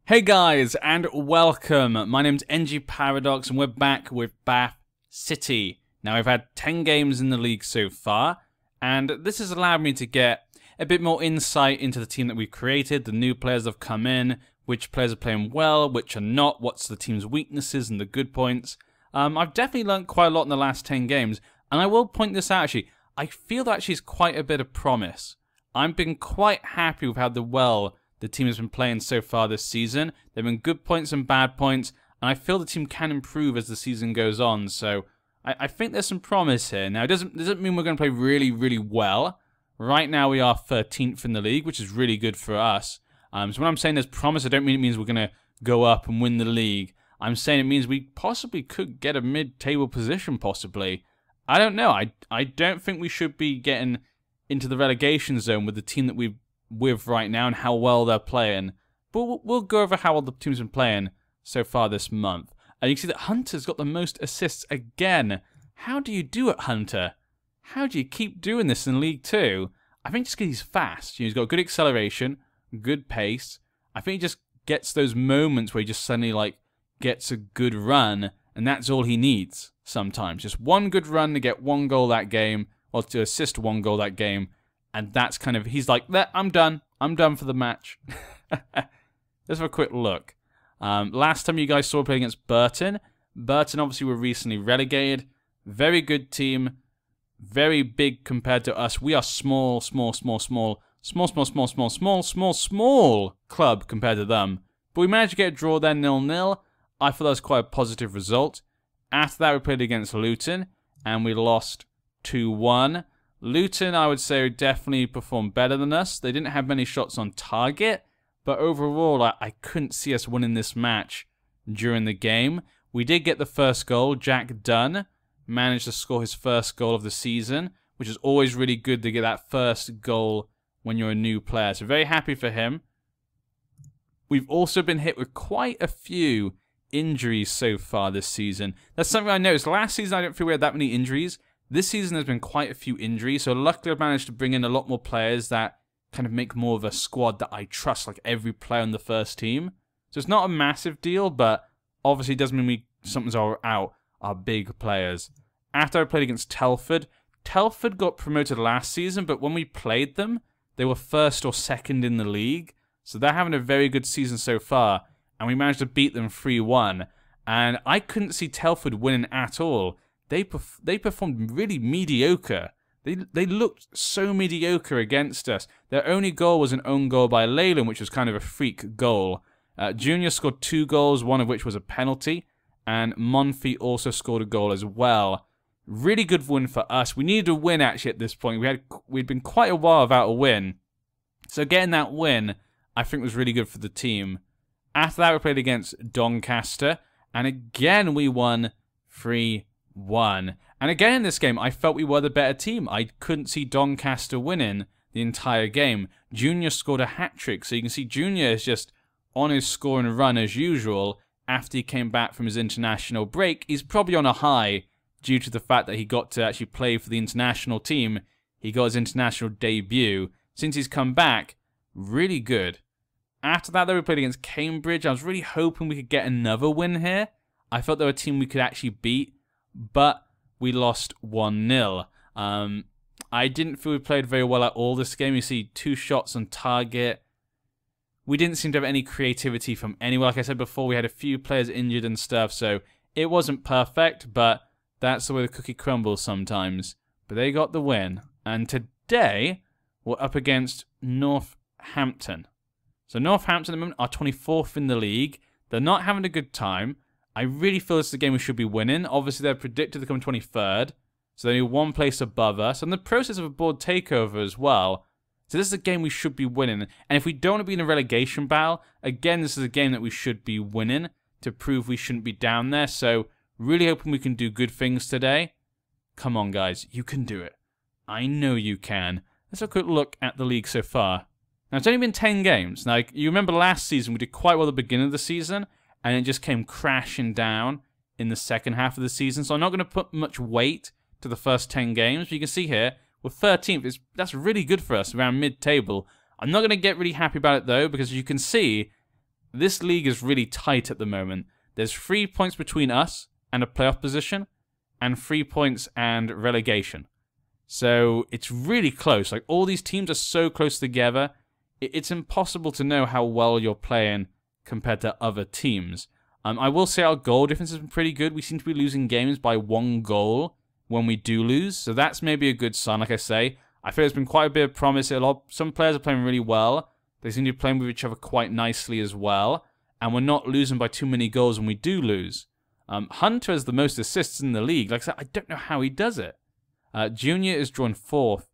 Hey guys, and welcome. My name's NG Paradox, and we're back with Bath City. Now, we've had 10 games in the league so far, and this has allowed me to get a bit more insight into the team that we've created, the new players that have come in, which players are playing well, which are not, what's the team's weaknesses and the good points. I've definitely learned quite a lot in the last 10 games, and I will point this out actually. I feel that actually is quite a bit of promise. I've been quite happy with how the team has been playing so far this season. There have been good points and bad points, and I feel the team can improve as the season goes on. So I think there's some promise here. Now, it doesn't mean we're going to play really, really well. Right now, we are 13th in the league, which is really good for us. So when I'm saying there's promise, I don't mean it means we're going to go up and win the league. I'm saying it means we possibly could get a mid-table position, possibly. I don't know. I don't think we should be getting into the relegation zone with the team that we've with right now and how well they're playing. But we'll go over how well the team's been playing so far this month. And you can see that Hunter's got the most assists again. How do you do it, Hunter? How do you keep doing this in League 2? I think just because he's fast. He's got good acceleration, good pace. I think he just gets those moments where he just suddenly gets a good run, and that's all he needs sometimes. Just one good run to get one goal that game, or to assist one goal that game. And that's kind of, he's like, I'm done. I'm done for the match. Let's have a quick look. Last time you guys saw play against Burton. Burton obviously were recently relegated. Very good team. Very big compared to us. We are small club compared to them. But we managed to get a draw there, 0-0. I thought that was quite a positive result. After that, we played against Luton, and we lost 2-1. Luton, I would say, definitely performed better than us. They didn't have many shots on target, but overall, I couldn't see us winning this match during the game. We did get the first goal. Jack Dunn managed to score his first goal of the season, which is always really good to get that first goal when you're a new player. So very happy for him. We've also been hit with quite a few injuries so far this season. That's something I noticed. Last season, I don't feel we had that many injuries. This season has been quite a few injuries, so luckily I've managed to bring in a lot more players that kind of make more of a squad that I trust, like every player on the first team. So it's not a massive deal, but obviously it doesn't mean something's out our big players. After I played against Telford, Telford got promoted last season, but when we played them, they were first or second in the league. So they're having a very good season so far, and we managed to beat them 3-1. And I couldn't see Telford winning at all. They performed really mediocre. They looked so mediocre against us. Their only goal was an own goal by Leyland, which was kind of a freak goal. Junior scored 2 goals, one of which was a penalty. And Monfils also scored a goal as well. Really good win for us. We needed a win, actually, at this point. We'd been quite a while without a win. So getting that win, I think, was really good for the team. After that, we played against Doncaster. And again, we won 3-1. And again in this game, I felt we were the better team. I couldn't see Doncaster winning the entire game. Junior scored a hat-trick, so you can see Junior is just on his scoring run as usual. After he came back from his international break, he's probably on a high due to the fact that he got to actually play for the international team. He got his international debut. Since he's come back, really good. After that, though, we played against Cambridge. I was really hoping we could get another win here. I felt they were a team we could actually beat. But we lost 1-0. I didn't feel we played very well at all this game. You see 2 shots on target. We didn't seem to have any creativity from anywhere. Like I said before, we had a few players injured and stuff, so it wasn't perfect, but that's the way the cookie crumbles sometimes. But they got the win. And today, we're up against Northampton. So Northampton at the moment are 24th in the league. They're not having a good time. I really feel this is a game we should be winning. Obviously, they're predicted to come 23rd, so they're only 1 place above us. And the process of a board takeover as well. So this is a game we should be winning. And if we don't want to be in a relegation battle, again, this is a game that we should be winning to prove we shouldn't be down there. So really hoping we can do good things today. Come on, guys. You can do it. I know you can. Let's have a quick look at the league so far. Now, it's only been 10 games. Now, you remember last season, we did quite well at the beginning of the season. And it just came crashing down in the second half of the season. So I'm not going to put much weight to the first 10 games. But you can see here, we're 13th. That's really good for us, around mid-table. I'm not going to get really happy about it, though, because you can see this league is really tight at the moment. There's 3 points between us and a playoff position, and 3 points and relegation. So it's really close. Like, all these teams are so close together, it's impossible to know how well you're playing compared to other teams. I will say our goal difference has been pretty good. We seem to be losing games by 1 goal when we do lose, so that's maybe a good sign. Like I say, I feel there's been quite a bit of promise. Some players are playing really well. They seem to be playing with each other quite nicely as well, and we're not losing by too many goals when we do lose. Hunter has the most assists in the league. Like I said, I don't know how he does it. Junior is drawn 4th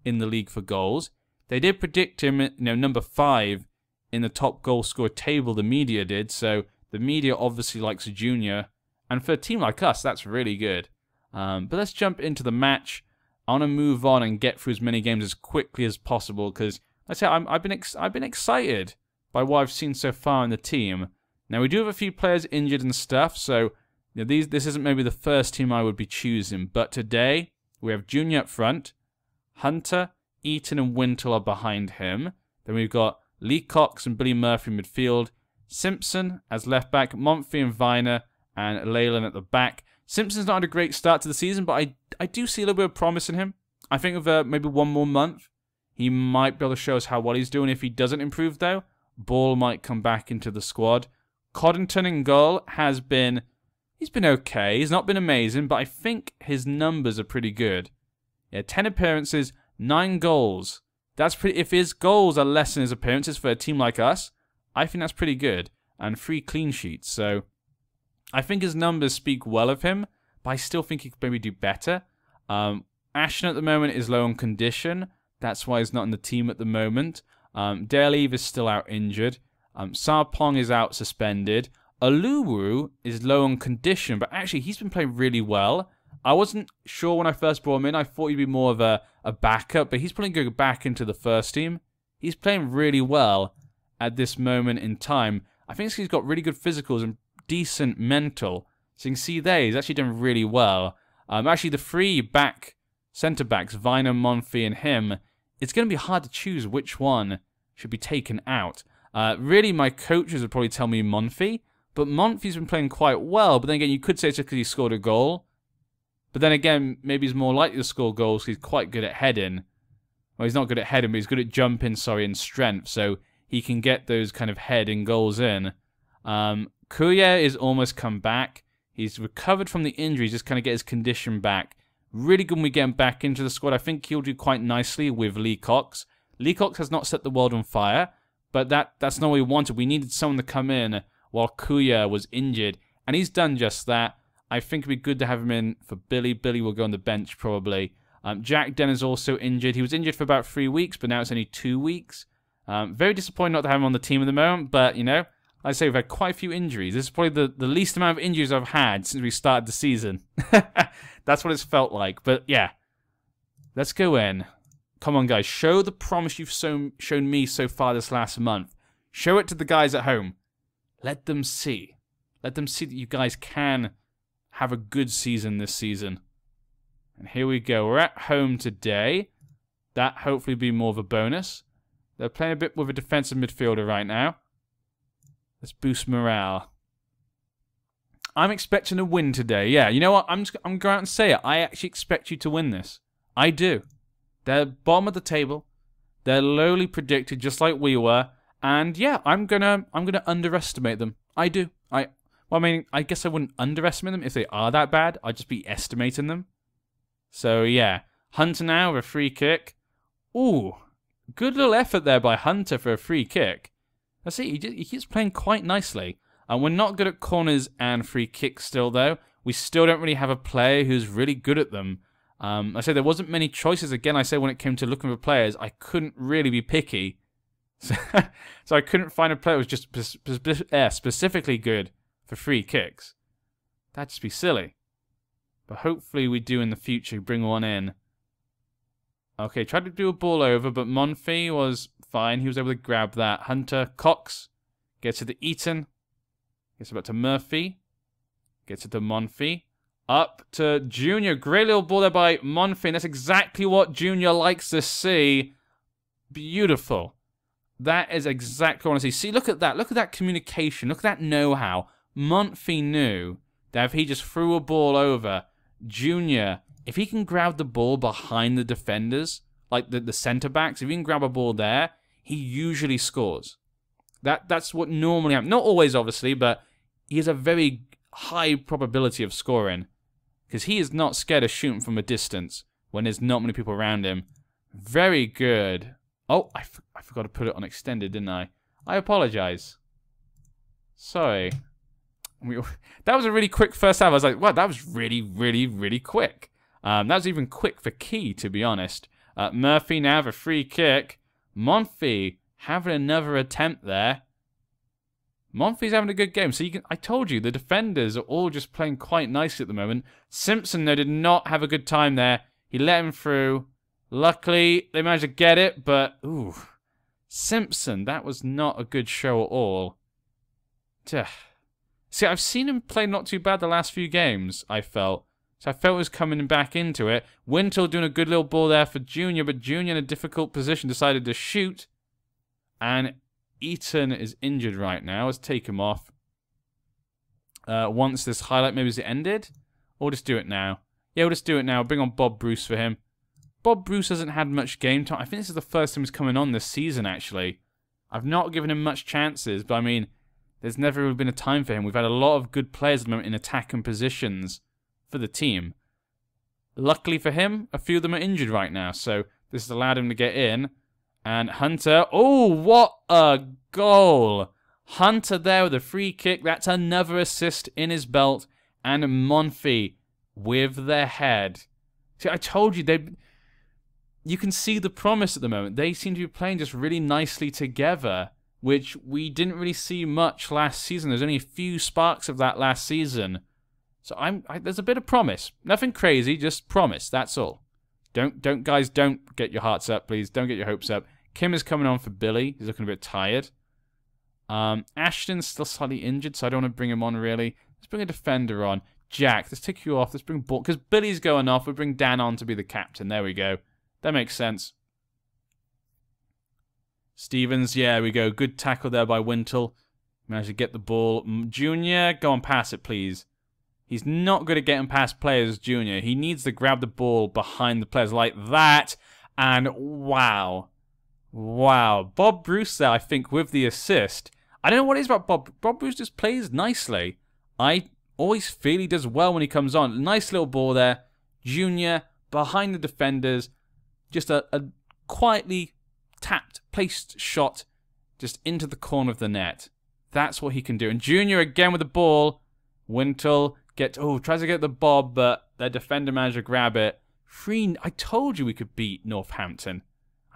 in the league for goals. They did predict him, number 5 in the top goal scorer table, the media did, so the media obviously likes Junior, and for a team like us, that's really good. But let's jump into the match. I want to move on and get through as many games as quickly as possible, because like I say, I've been excited by what I've seen so far in the team. Now, we do have a few players injured and stuff, so this isn't maybe the first team I would be choosing, but today we have Junior up front, Hunter, Eaton and Wintle are behind him. Then we've got Lee Cox and Billy Murphy in midfield, Simpson as left back, Monfrey and Viner, and Leyland at the back. Simpson's not had a great start to the season, but I do see a little bit of promise in him. I think with maybe 1 more month, he might be able to show us how well he's doing. If he doesn't improve, though, Ball might come back into the squad. Coddington in goal he's been okay. He's not been amazing, but I think his numbers are pretty good. Yeah, 10 appearances, 9 goals. That's pretty. If his goals are less than his appearances for a team like us, I think that's pretty good. And 3 clean sheets. So I think his numbers speak well of him, but I still think he could maybe do better. Ashton at the moment is low on condition. That's why he's not in the team at the moment. Dale Eve is still out injured. Sarpong is out suspended. Aluru is low on condition, but actually he's been playing really well. I wasn't sure when I first brought him in. I thought he'd be more of a backup, but he's probably going back into the first team. He's playing really well at this moment in time. I think he's got really good physicals and decent mental. So you can see there, he's actually done really well. Actually, the 3 centre-backs, Viner, Monfrey, and him, it's going to be hard to choose which one should be taken out. Really, my coaches would probably tell me Monfrey, but Monfrey's been playing quite well. But then again, you could say it's just because he scored a goal. But then again, maybe he's more likely to score goals because he's quite good at heading. Well, he's not good at heading, but he's good at jumping, and strength. So he can get those kind of heading goals in. Kuya is almost come back. He's recovered from the injury, just kind of get his condition back. Really good when we get him back into the squad. I think he'll do quite nicely with Lee Cox. Lee Cox has not set the world on fire, but that's not what we wanted. We needed someone to come in while Kuya was injured, and he's done just that. I think it'd be good to have him in for Billy. Billy will go on the bench probably. Jack Den is also injured. He was injured for about 3 weeks, but now it's only 2 weeks. Very disappointed not to have him on the team at the moment, but, I say we've had quite a few injuries. This is probably the least amount of injuries I've had since we started the season. That's what it's felt like. But, yeah, let's go in. Come on, guys. Show the promise you've shown me so far this last month. Show it to the guys at home. Let them see. Let them see that you guys can have a good season this season. And here we go. We're at home today. That hopefully be more of a bonus. They're playing a bit with a defensive midfielder right now. Let's boost morale. I'm expecting a win today. Yeah, you know what? I'm going to go out and say it. I actually expect you to win this. I do. They're bottom of the table. They're lowly predicted, just like we were. And yeah, I'm gonna underestimate them. I do. I guess I wouldn't underestimate them if they are that bad. I'd just be estimating them. So yeah, Hunter now with a free kick. Ooh, good little effort there by Hunter for a free kick. Let's see, he keeps playing quite nicely. We're not good at corners and free kicks still, though. We still don't really have a player who's really good at them. I say there wasn't many choices. Again, I say when it came to looking for players, I couldn't really be picky. So I couldn't find a player who was just specifically good for free kicks. That'd just be silly. But hopefully we do in the future bring one in. Okay, tried to do a ball over, but Monfrey was fine. He was able to grab that. Hunter, Cox, gets it to Eaton. Gets it back to Murphy. Gets it to Monfrey. Up to Junior. Great little ball there by Monfrey. And that's exactly what Junior likes to see. Beautiful. That is exactly what I want to see. See, look at that. Look at that communication. Look at that know-how. Monfils knew that if he just threw a ball over, Junior, if he can grab the ball behind the defenders, like the centre-backs, if he can grab a ball there, he usually scores. That's what normally happens. Not always, obviously, but he has a very high probability of scoring. Because he is not scared of shooting from a distance when there's not many people around him. Very good. Oh, I forgot to put it on extended, didn't I? I apologize. Sorry. That was a really quick first half. I was like, wow, that was really, really, really quick. That was even quick for Key, to be honest. Murphy now have a free kick. Monfils having another attempt there. Monfils having a good game. So I told you, the defenders are all just playing quite nicely at the moment. Simpson, though, did not have a good time there. He let him through. Luckily, they managed to get it, but, ooh. Simpson, that was not a good show at all. See, I've seen him play not too bad the last few games, I felt. So I felt he was coming back into it. Wintle doing a good little ball there for Junior, but Junior in a difficult position decided to shoot. And Eaton is injured right now. Let's take him off. Once this highlight maybe is ended. Or just do it now. Yeah, we'll just do it now. Bring on Bob Bruce for him. Bob Bruce hasn't had much game time. I think this is the first time he's coming on this season, actually. I've not given him much chances, but I mean, there's never really been a time for him. We've had a lot of good players at the moment in attacking positions for the team. Luckily for him, a few of them are injured right now, so this has allowed him to get in. And Hunter, oh, what a goal! Hunter there with a free kick. That's another assist in his belt. And Monfils with their head. See, I told you, you can see the promise at the moment. They seem to be playing just really nicely together, which we didn't really see much last season. There's only a few sparks of that last season. So there's a bit of promise. Nothing crazy, just promise. That's all. Guys, don't get your hearts up, please. Don't get your hopes up. Kim is coming on for Billy. He's looking a bit tired. Ashton's still slightly injured, so I don't want to bring him on, really. Let's bring a defender on. Jack, let's take you off. Let's bring Ball, because Billy's going off. We'll bring Dan on to be the captain. There we go. That makes sense. Stevens, yeah, we go. Good tackle there by Wintle. Managed to get the ball. Junior, go and pass it, please. He's not good at getting past players, Junior. He needs to grab the ball behind the players like that. And wow. Wow. Bob Bruce there, I think, with the assist. I don't know what it is about Bob. Bob Bruce just plays nicely. I always feel he does well when he comes on. Nice little ball there. Junior, behind the defenders. Just a quietly tapped, placed shot just into the corner of the net. That's what he can do. And Junior again with the ball. Wintle tries to get the bob, but their defender managed to grab it. I told you we could beat Northampton.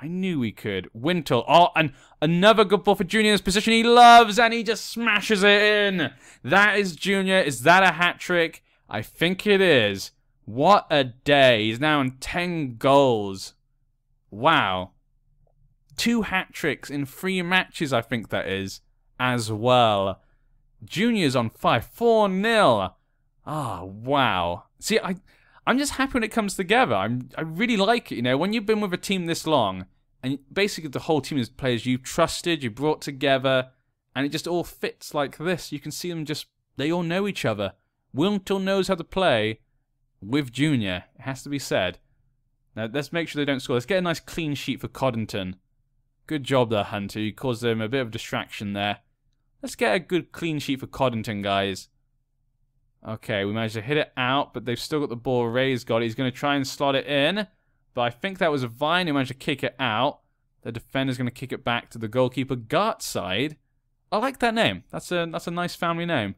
I knew we could. Wintle. Oh, and another good ball for Junior's position he loves, and he just smashes it in. That is Junior. Is that a hat-trick? I think it is. What a day. He's now on 10 goals. Wow. 2 hat-tricks in 3 matches, I think that is, as well. Junior's on 5. 4-0. Ah, wow. See, I'm just happy when it comes together. I really like it, you know. When you've been with a team this long, and basically the whole team is players you trusted, you brought together, and it just all fits like this. You can see them they all know each other. Wintle knows how to play with Junior. It has to be said. Now, let's make sure they don't score. Let's get a nice clean sheet for Coddington. Good job there, Hunter. You caused them a bit of distraction there. Let's get a good clean sheet for Coddington, guys. Okay, we managed to hit it out, but they've still got the ball. Ray's got it. He's going to try and slot it in, but I think that was a Vine who managed to kick it out. The defender's going to kick it back to the goalkeeper. Gartside. I like that name. That's a nice family name.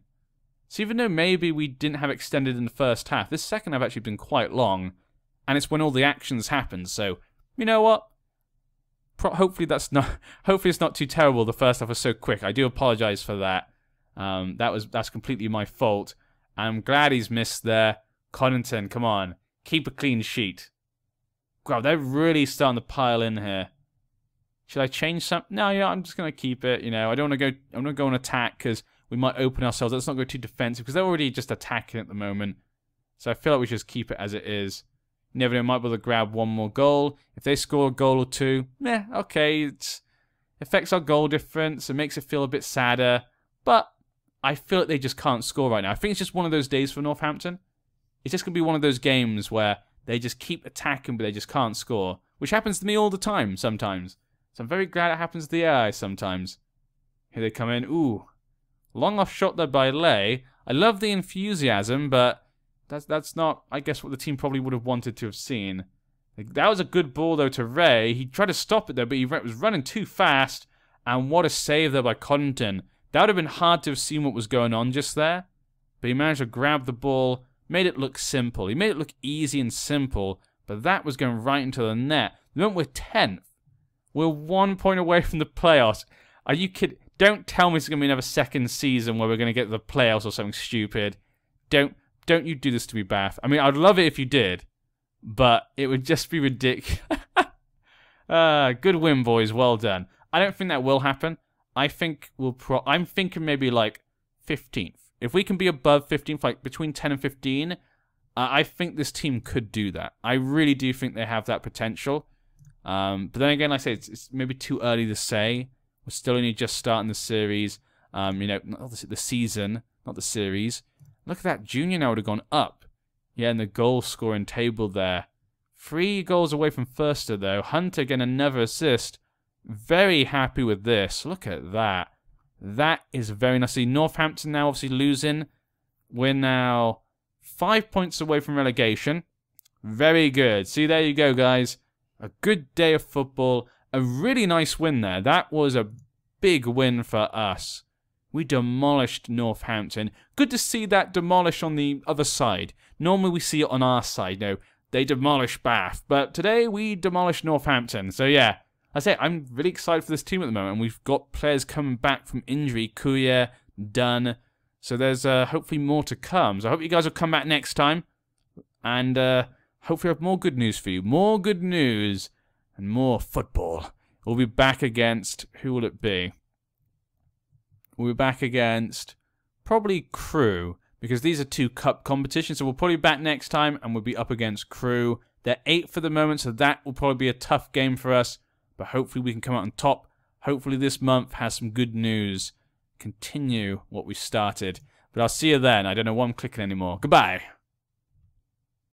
So even though maybe we didn't have extended in the first half, this second half actually been quite long, and it's when all the actions happened. So you know what? Hopefully it's not too terrible. The first half was so quick. I do apologize for that. That's completely my fault. I'm glad he's missed there. Coddington, come on. Keep a clean sheet. Wow, they're really starting to pile in here. Should I change something? No, yeah, I'm just going to keep it. You know, I don't want to go. I'm going to go on attack because we might open ourselves. Let's not go too defensive because they're already just attacking at the moment. So I feel like we should just keep it as it is. You never know, might be able to grab one more goal. If they score a goal or two, okay, affects our goal difference. It makes it feel a bit sadder. But I feel like they just can't score right now. I think it's just one of those days for Northampton. It's just going to be one of those games where they just keep attacking, but they just can't score. Which happens to me all the time, sometimes. So I'm very glad it happens to the AI sometimes. Here they come in. Ooh. Long off shot there by Lay. I love the enthusiasm, but that's not, I guess, what the team probably would have wanted to have seen. That was a good ball, though, to Ray. He tried to stop it, though, but he was running too fast. And what a save there by Connington. That would have been hard to have seen what was going on just there. But he managed to grab the ball, made it look simple. He made it look easy and simple, but that was going right into the net. The moment we're 10th. We're 1 point away from the playoffs. Are you kidding? Don't tell me it's going to be another second season where we're going to get the playoffs or something stupid. Don't you do this to me, Bath. I mean, I'd love it if you did, but it would just be ridiculous. Good win, boys. Well done. I don't think that will happen. I think I'm thinking maybe like 15th. If we can be above 15th, like between 10 and 15, I think this team could do that. I really do think they have that potential. But then again, like I say, it's maybe too early to say. We're still only just starting the series. Not the season, not the series. Look at that. Junior now would have gone up. Yeah, in the goal scoring table there. 3 goals away from Forster, though. Hunter getting another assist. Very happy with this. Look at that. That is very nice. See, Northampton now obviously losing. We're now 5 points away from relegation. Very good. See, there you go, guys. A good day of football. A really nice win there. That was a big win for us. We demolished Northampton. Good to see that demolish on the other side. Normally we see it on our side. No, they demolish Bath. But today we demolished Northampton. So yeah, I say I'm really excited for this team at the moment. We've got players coming back from injury. Kuya, Dunn. So there's hopefully more to come. So I hope you guys will come back next time. And hopefully I have more good news for you. More good news and more football. We'll be back against, who will it be? We'll be back against probably Crew, because these are 2 cup competitions. So we'll probably be back next time, and we'll be up against Crew. They're 8th for the moment, so that will probably be a tough game for us. But hopefully we can come out on top. Hopefully this month has some good news. Continue what we started. But I'll see you then. I don't know why I'm clicking anymore. Goodbye.